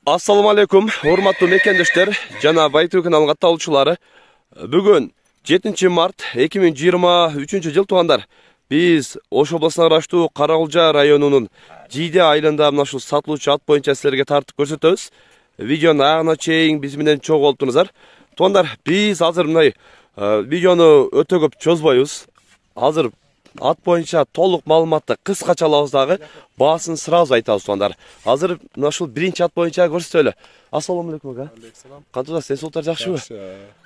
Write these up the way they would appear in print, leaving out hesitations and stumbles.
Assalamu alaikum, hormatly mekendештер жана Байтуу каналына катталуучулары. Бүгүн 7 март 2023 жыл туугандар. Биз Ош областына караштуу Каракулжа районунун Жийде айылында мына ушул сатылуучу ат боюнча силерге тартып көрсөтөбүз. Видеону агына чейин биз менен чогуу болуп туруңуздар. Туугандар, биз азыр мындай видеону өтө көп чозбойбуз. Азыр ат боюнча толук маалыматты кыскача алабыз дагы, баасын сразу айтабыз туугандар. Азыр мына ушул биринчи ат боюнча көрсөтөлү. Ассаламу алейкум ага. Алейкум. Кантасыз, султар жакшыбы?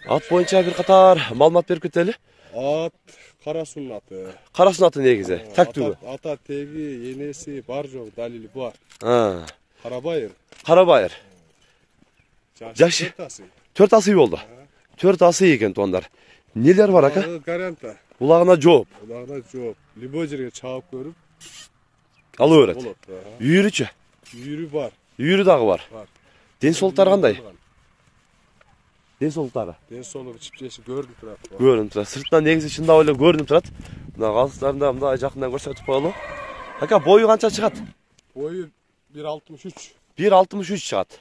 Ат боюнча бир катар маалымат берип кетели. Ат Карасунун аты. Карасунун аты негизи тактүүбү? Ата теги, энеси бар жок, далили бар. Карабайыр. Карабайыр. Жашы 4 асы болду. 4 асы экен туугандар. Нелер бар ака? Гаранта. Улагына жооп. Улагына жооп. Любой жерге чаап көрүп алып берет. болот. Үйүрүчү? Үйүрү бар. Үйүрү дагы бар. Бар. Ден соолуктары кандай? Ден соолуктары? Ден соолугу чипчеси көрүнүп турат. Көрүнүп турат. Сыртынан негизи чындап эле көрүнүп турат. Мына калыстарында мындай жакындан көрсөтүп коелу. Ака, бою канча чыгат? Бою 1.63. 1.63 чыгат.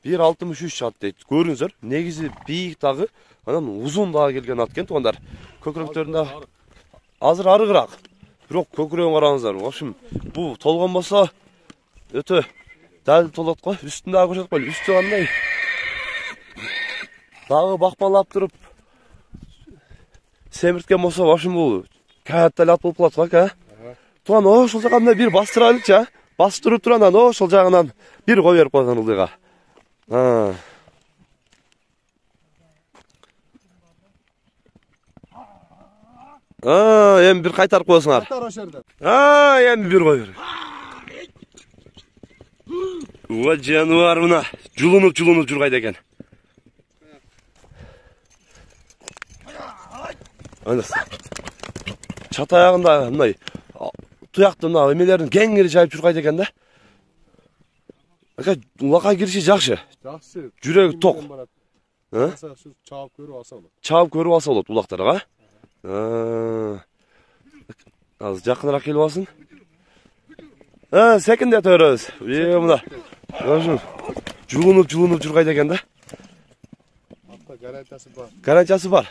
1.63 чыгат дейт. Көрүңүздөр. Негизи бийик дагы, анан узун дагы келген ат экен туугандар. Көкүрөктөрүндө азыр арыгыраак. Бирок көкүрөгүн караңыздар. В общем, бул толгон болсо өтө дал толот го. Үстүн дагы көрсөтүп коелу. Үстү кандай? Дагы бакмалап туруп семирткен болсо, в общем, бул катта ат болуп калат го ака. Туган ошол жака мындай бир бастырайлычы, а? Бастырып туруп анан ошол жагынан бир кой берип койгон ылдыйга. Эми бир кайтарып коесуңар. Эми бир кой бер. Вот жануар мына жулунуп жургайт экен. Чат аягында мындай туякты мына эмелердин кеңири жайып жургайт экен да. Ака, улакка кириши жакшы. Жакшы. Жүрөк ток. Чаап көрүп алса болот. Чаап көрүп алса болот улактарга. Азыр жакыныраак келип алсын. Секиндеп төрөбүз. Мына. Жулунуп жургайт экен да. Атта гарантиясы бар. Гарантиясы бар.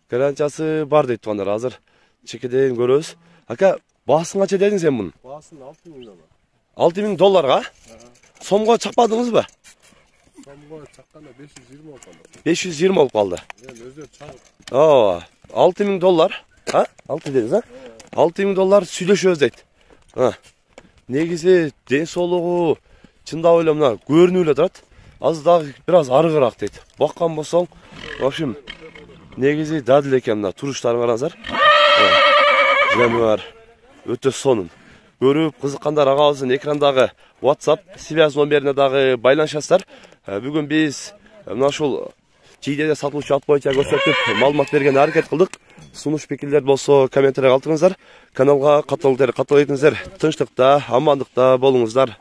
Гарантиясы бар дейт туугандар. Азыр чекеден көрөбүз. Ака, баасын канча дедиң сен мунун? Баасын $6.000. $6.000 сомго чакпадыңызбы? Сомго чакканда 520 болуп калды. 520 болуп калды. Өздөр чагып. $6.000. 6 дедиңиз, $6.000 сүйлөшөбүз дейт. Негизи ден соолугу чындап эле мына көрүнүп эле турат. Азыр дагы бир аз арыгыраак дейт. Баккан болсоң, в общем, негизи дадыл экен мына туруштарын караңыздар. Жануар өтө сонун. Көрүп кызыккандар агабыздын экрандагы WhatsApp связь номерине дагы байланышасыздар. Бүгүн биз мына ушул Жийдеде сатылуучу ат боюнча көрсөтүп маалымат берген аракет кылдык. Сунуш пикирлер болсо комментарий калтырыңыздар. Каналга каттал этиңиздер. Тынчтыкта, амандыкта болуңуздар.